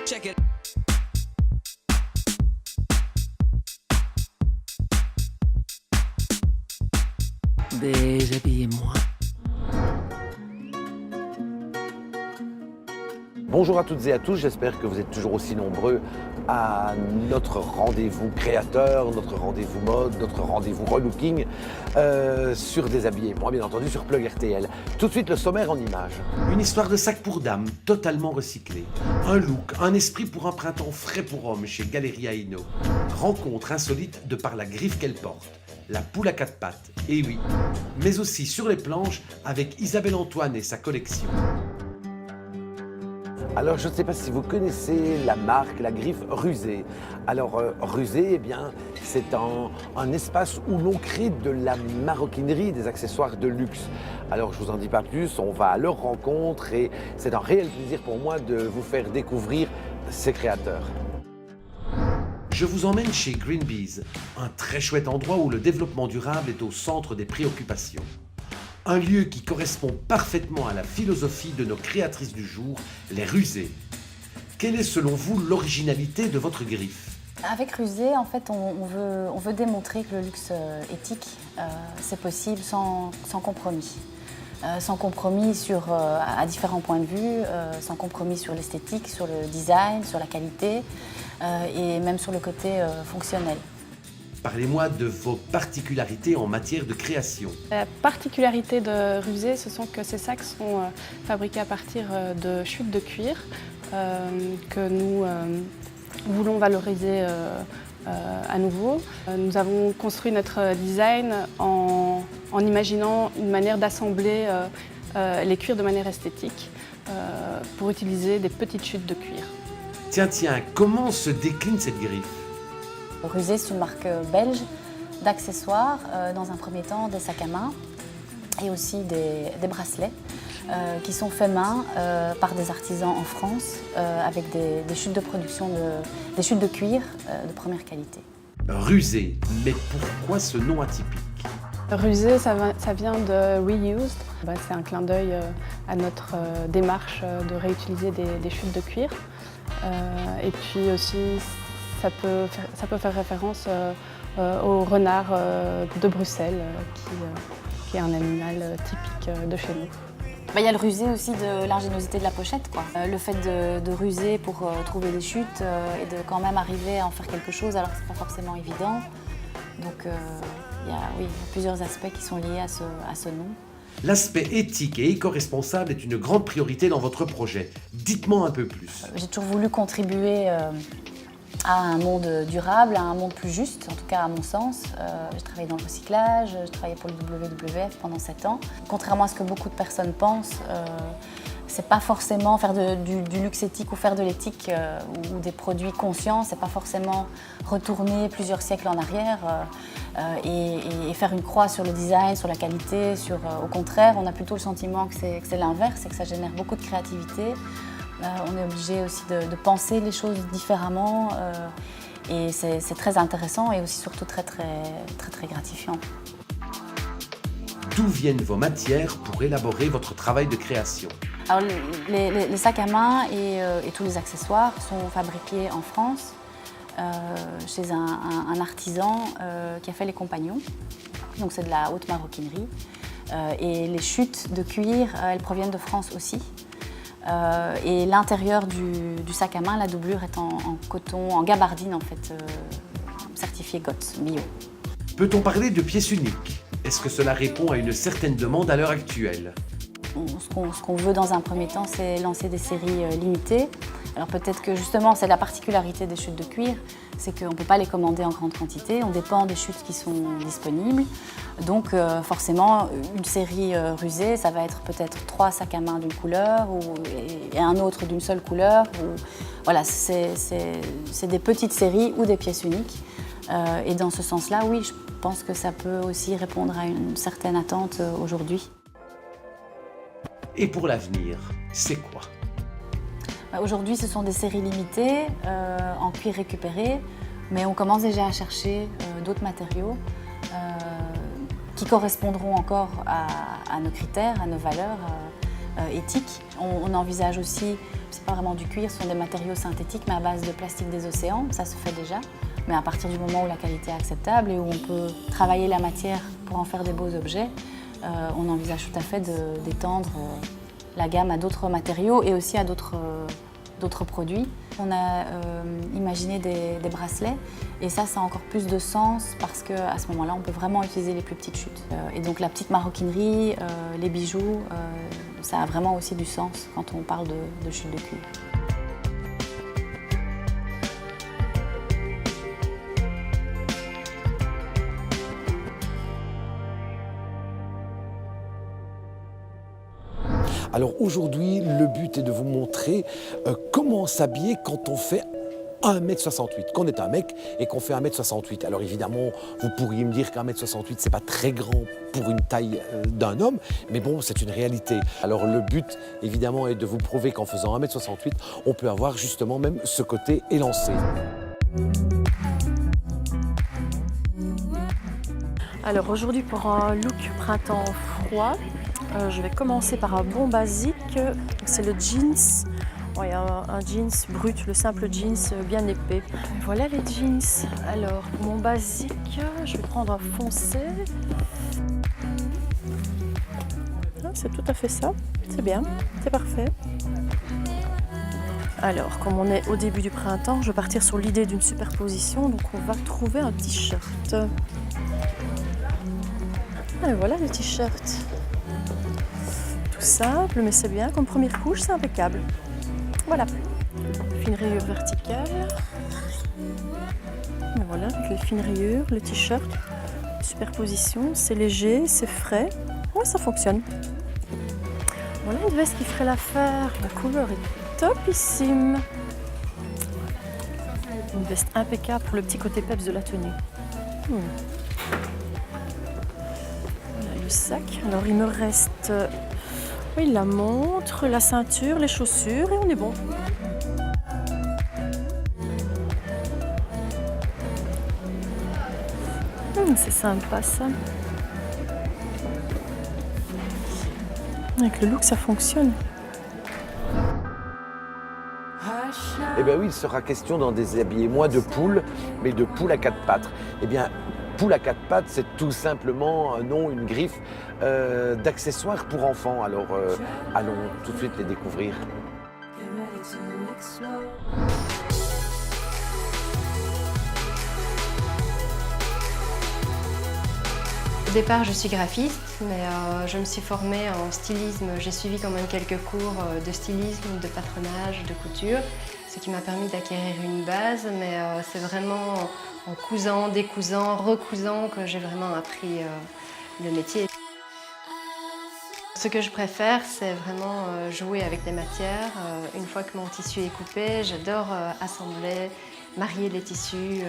Check it. Déshabillez-moi. Bonjour à toutes et à tous, j'espère que vous êtes toujours aussi nombreux à notre rendez-vous créateur, notre rendez-vous mode, notre rendez-vous relooking sur Déshabillez-moi, bien entendu sur Plug RTL. Tout de suite le sommaire en images. Une histoire de sac pour dames, totalement recyclé. Un look, un esprit pour un printemps frais pour hommes chez Galeria Inno. Rencontre insolite de par la griffe qu'elle porte. La poule à quatre pattes, et oui. Mais aussi sur les planches avec Isabelle Antoine et sa collection. Alors je ne sais pas si vous connaissez la marque, la griffe Rusé. Alors Rusé, eh bien, c'est un espace où l'on crée de la maroquinerie, des accessoires de luxe. Alors je ne vous en dis pas plus, on va à leur rencontre et c'est un réel plaisir pour moi de vous faire découvrir ces créateurs. Je vous emmène chez Greenbees, un très chouette endroit où le développement durable est au centre des préoccupations. Un lieu qui correspond parfaitement à la philosophie de nos créatrices du jour, les rusées. Quelle est selon vous l'originalité de votre griffe ? Avec Rusé, en fait, on veut démontrer que le luxe éthique, c'est possible sans compromis. Sans compromis à différents points de vue, sans compromis sur l'esthétique, sur le design, sur la qualité et même sur le côté fonctionnel. Parlez-moi de vos particularités en matière de création. La particularité de Rusé, ce sont que ces sacs sont fabriqués à partir de chutes de cuir que nous voulons valoriser à nouveau. Nous avons construit notre design en imaginant une manière d'assembler les cuirs de manière esthétique pour utiliser des petites chutes de cuir. Tiens, comment se décline cette griffe ? Rusé, c'est une marque belge d'accessoires, dans un premier temps des sacs à main et aussi des bracelets qui sont faits main par des artisans en France avec des chutes de production, des chutes de cuir de première qualité. Rusé, mais pourquoi ce nom atypique ? Rusé, ça vient de reused. C'est un clin d'œil à notre démarche de réutiliser des chutes de cuir. Et puis aussi, ça peut faire référence au renard de Bruxelles, qui est un animal typique de chez nous. Il y a le rusé aussi de l'ingéniosité de la pochette, quoi. Le fait de ruser pour trouver des chutes et de quand même arriver à en faire quelque chose alors que ce n'est pas forcément évident. Donc il y a plusieurs aspects qui sont liés à ce nom. L'aspect éthique et éco-responsable est une grande priorité dans votre projet. Dites-moi un peu plus. J'ai toujours voulu contribuer à un monde durable, à un monde plus juste, en tout cas à mon sens. J'ai travaillé dans le recyclage, j'ai travaillé pour le WWF pendant 7 ans. Contrairement à ce que beaucoup de personnes pensent, c'est pas forcément faire du luxe éthique ou faire de l'éthique ou des produits conscients, c'est pas forcément retourner plusieurs siècles en arrière et faire une croix sur le design, sur la qualité, au contraire, on a plutôt le sentiment que c'est l'inverse, c'est que ça génère beaucoup de créativité. On est obligé aussi de penser les choses différemment et c'est très intéressant et aussi surtout très gratifiant. D'où viennent vos matières pour élaborer votre travail de création ? Alors, les sacs à main et tous les accessoires sont fabriqués en France chez un artisan qui a fait les compagnons. Donc c'est de la haute maroquinerie. Et les chutes de cuir, elles proviennent de France aussi. Et l'intérieur du sac à main, la doublure est en coton, en gabardine en fait, certifié GOTS, bio. Peut-on parler de pièces uniques ? Est-ce que cela répond à une certaine demande à l'heure actuelle ? Ce qu'on veut dans un premier temps, c'est lancer des séries limitées. Alors peut-être que justement, c'est la particularité des chutes de cuir, c'est qu'on ne peut pas les commander en grande quantité, on dépend des chutes qui sont disponibles. Donc forcément, une série rusée, ça va être peut-être 3 sacs à main d'une couleur et un autre d'une seule couleur. Voilà, c'est des petites séries ou des pièces uniques. Et dans ce sens-là, oui, je pense que ça peut aussi répondre à une certaine attente aujourd'hui. Et pour l'avenir, c'est quoi ? Aujourd'hui, ce sont des séries limitées en cuir récupéré, mais on commence déjà à chercher d'autres matériaux qui correspondront encore à nos critères, à nos valeurs éthiques. On envisage aussi C'est pas vraiment du cuir, ce sont des matériaux synthétiques mais à base de plastique des océans, ça se fait déjà. Mais à partir du moment où la qualité est acceptable et où on peut travailler la matière pour en faire des beaux objets, on envisage tout à fait d'étendre la gamme à d'autres matériaux et aussi à d'autres produits. On a imaginé des bracelets et ça a encore plus de sens parce qu'à ce moment-là, on peut vraiment utiliser les plus petites chutes. Et donc la petite maroquinerie, les bijoux, ça a vraiment aussi du sens quand on parle de chutes de cuir. Alors aujourd'hui, le but est de vous montrer comment s'habiller quand on fait 1m68, qu'on est un mec et qu'on fait 1m68. Alors évidemment, vous pourriez me dire qu'1m68, c'est pas très grand pour une taille d'un homme, mais bon, c'est une réalité. Alors le but, évidemment, est de vous prouver qu'en faisant 1m68, on peut avoir justement même ce côté élancé. Alors aujourd'hui, pour un look printemps froid, je vais commencer par un bon basique, c'est le jeans. Oui, un jeans brut, le simple jeans bien épais. Et voilà les jeans. Alors pour mon basique, je vais prendre un foncé. Ah, c'est tout à fait ça, c'est bien, c'est parfait. Alors comme on est au début du printemps, je vais partir sur l'idée d'une superposition, donc on va trouver un t-shirt. Et voilà le t-shirt. Tout simple, mais c'est bien. Comme première couche, c'est impeccable. Voilà. Fine rayure verticale. Et voilà, avec les fines rayures, le t-shirt. Superposition, c'est léger, c'est frais. Ouais, ça fonctionne. Voilà une veste qui ferait l'affaire. La couleur est topissime. Une veste impeccable pour le petit côté peps de la tenue. Le sac. Alors il me reste oui, la montre, la ceinture, les chaussures et on est bon. C'est sympa ça. Avec le look ça fonctionne. Eh bien oui, il sera question d'en déshabiller moins de poules, mais de poules à quatre pattes. Eh bien, poule à quatre pattes, c'est tout simplement un nom, une griffe d'accessoires pour enfants. Alors, allons tout de suite les découvrir. Au départ, je suis graphiste, mais je me suis formée en stylisme. J'ai suivi quand même quelques cours de stylisme, de patronage, de couture, ce qui m'a permis d'acquérir une base, mais c'est vraiment en cousant, décousant, recousant que j'ai vraiment appris le métier. Ce que je préfère, c'est vraiment jouer avec les matières. Une fois que mon tissu est coupé, j'adore assembler, marier les tissus,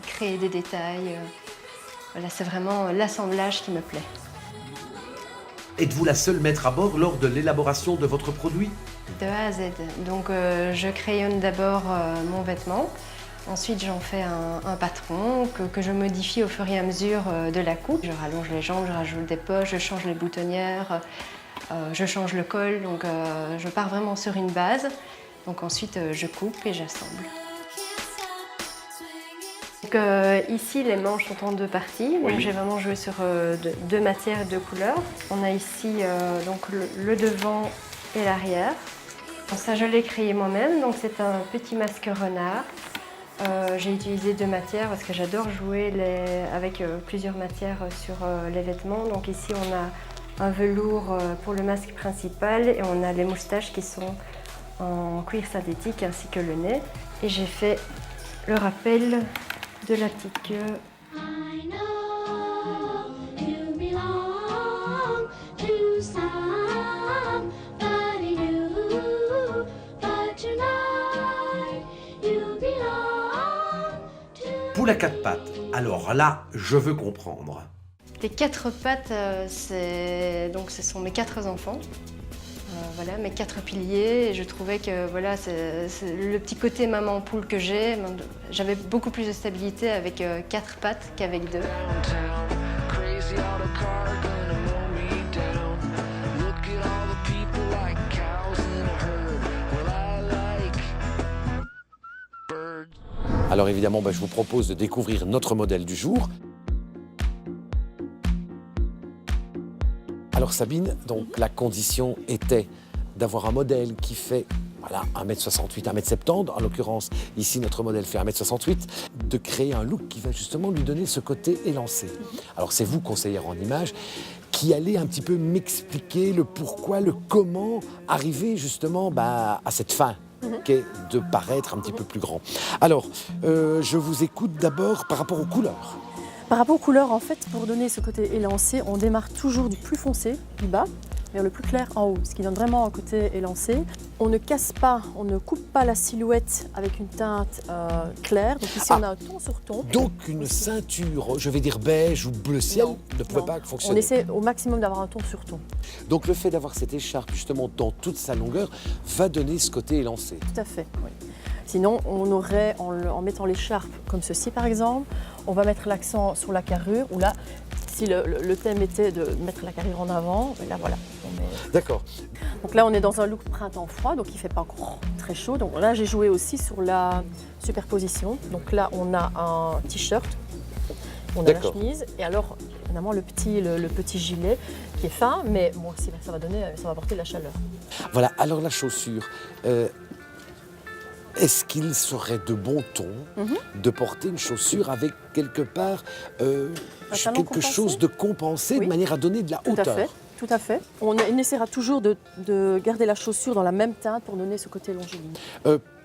créer des détails. Voilà, c'est vraiment l'assemblage qui me plaît. Êtes-vous la seule maître à bord lors de l'élaboration de votre produit? De A à Z. Donc je crayonne d'abord mon vêtement. Ensuite, j'en fais un patron que je modifie au fur et à mesure de la coupe. Je rallonge les jambes, je rajoute des poches, je change les boutonnières, je change le col. Donc je pars vraiment sur une base. Donc ensuite, je coupe et j'assemble. Ici, les manches sont en deux parties. Donc j'ai vraiment joué sur deux matières et deux couleurs. On a ici donc le devant et l'arrière. Ça, je l'ai créé moi-même. Donc c'est un petit masque renard. J'ai utilisé deux matières parce que j'adore jouer avec plusieurs matières sur les vêtements. Donc ici, on a un velours pour le masque principal et on a les moustaches qui sont en cuir synthétique ainsi que le nez. Et j'ai fait le rappel de la petite queue. Poule à quatre pattes, alors là, je veux comprendre. Les quatre pattes, ce sont mes quatre enfants. Voilà, mes quatre piliers. Et je trouvais que voilà, c'est le petit côté maman poule que j'ai. J'avais beaucoup plus de stabilité avec quatre pattes qu'avec deux. Alors évidemment, je vous propose de découvrir notre modèle du jour. Alors Sabine, donc la condition était d'avoir un modèle qui fait 1m68, 1m70, en l'occurrence ici notre modèle fait 1m68, de créer un look qui va justement lui donner ce côté élancé. Alors c'est vous, conseillère en images, qui allez un petit peu m'expliquer le pourquoi, le comment arriver justement à cette fin qu'est de paraître un petit peu plus grand. Alors, je vous écoute d'abord par rapport aux couleurs. Par rapport aux couleurs, en fait, pour donner ce côté élancé, on démarre toujours du plus foncé, du bas, vers le plus clair en haut, ce qui donne vraiment un côté élancé. On ne casse pas, on ne coupe pas la silhouette avec une teinte claire. Donc ici, on a un ton sur ton. Donc une ceinture, je vais dire beige ou bleu ciel, ne pouvait pas fonctionner. On essaie au maximum d'avoir un ton sur ton. Donc le fait d'avoir cette écharpe justement dans toute sa longueur va donner ce côté élancé. Tout à fait, oui. Sinon, on aurait, en mettant l'écharpe comme ceci par exemple, on va mettre l'accent sur la carrure, ou là, si le thème était de mettre la carrure en avant, là voilà. D'accord. Donc là, on est dans un look printemps froid, donc il ne fait pas encore très chaud. Donc là, j'ai joué aussi sur la superposition. Donc là, on a un t-shirt, on a la chemise, et alors, évidemment, le petit gilet qui est fin, mais bon, ça va apporter de la chaleur. Voilà, alors la chaussure. Est-ce qu'il serait de bon ton de porter une chaussure avec quelque part quelque chose de compensé, de manière à donner de la hauteur? Tout à fait. On essaiera toujours de garder la chaussure dans la même teinte pour donner ce côté longiligne.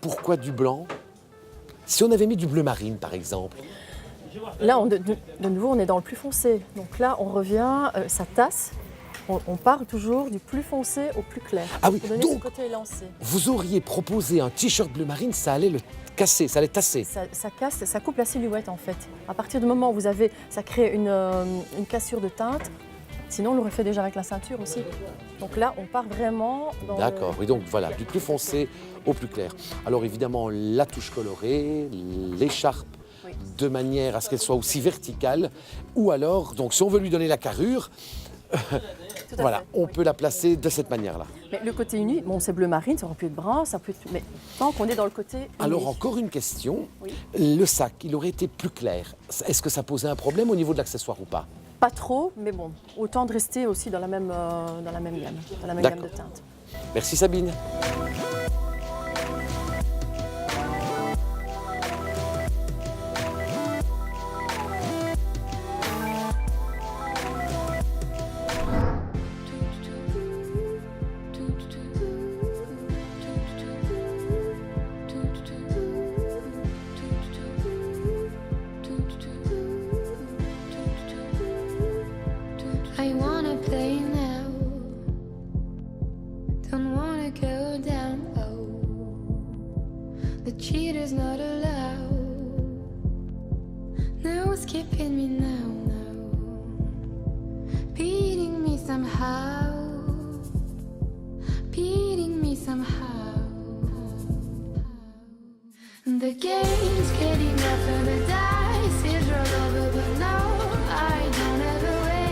Pourquoi du blanc? Si on avait mis du bleu marine, par exemple. Là, de nouveau, on est dans le plus foncé. Donc là, on revient, ça tasse. On part toujours du plus foncé au plus clair. Ah oui, pour donner donc, ce côté élancé. Vous auriez proposé un t-shirt bleu marine, ça allait le casser, ça allait tasser. Ça casse, ça coupe la silhouette en fait. À partir du moment où ça crée une cassure de teinte, sinon on l'aurait fait déjà avec la ceinture aussi. Donc là, on part vraiment dans... D'accord, oui, donc voilà, du plus foncé au plus clair. Alors évidemment, la touche colorée, l'écharpe, de manière à ce qu'elle soit aussi verticale, ou alors, donc si on veut lui donner la carrure, voilà, on peut la placer de cette manière-là. Mais le côté uni, bon, c'est bleu marine, ça aurait pu être brun, ça peut être... Mais tant qu'on est dans le côté uni. Alors encore une question, le sac, il aurait été plus clair. Est-ce que ça posait un problème au niveau de l'accessoire ou pas? Pas trop, mais bon, autant de rester aussi dans la même gamme, dans la même gamme de teintes. Merci Sabine. I wanna play now, don't wanna go down, oh, the cheater's not allowed, no skipping me now, no, beating me somehow, beating me somehow, the game's getting rough and the dice is rolled over, but no, I don't ever win,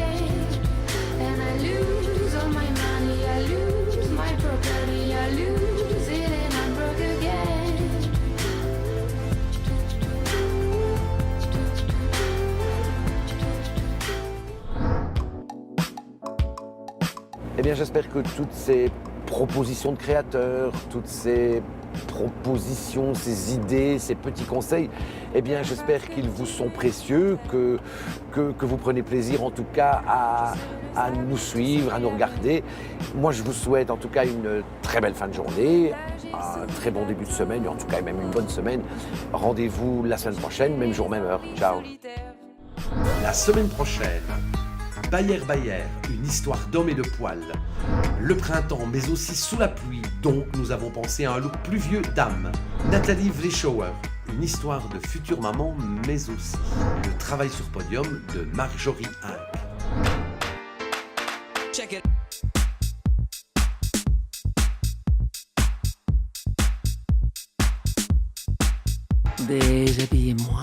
and I lose all my money, I lose my property, I lose it and I'm broke again. Eh bien, j'espère que toutes ces propositions de créateurs, toutes ces propositions, ces idées, ces petits conseils, eh bien, j'espère qu'ils vous sont précieux, que vous prenez plaisir en tout cas à nous suivre, à nous regarder. Moi, je vous souhaite en tout cas une très belle fin de journée, un très bon début de semaine, et en tout cas même une bonne semaine. Rendez-vous la semaine prochaine, même jour, même heure. Ciao. La semaine prochaine, Bayer, une histoire d'homme et de poils. Le printemps, mais aussi sous la pluie, donc nous avons pensé à un look pluvieux d'âme. Nathalie Vleschauer, une histoire de future maman, mais aussi le travail sur podium de Marjorie Inc. Déshabillez-moi.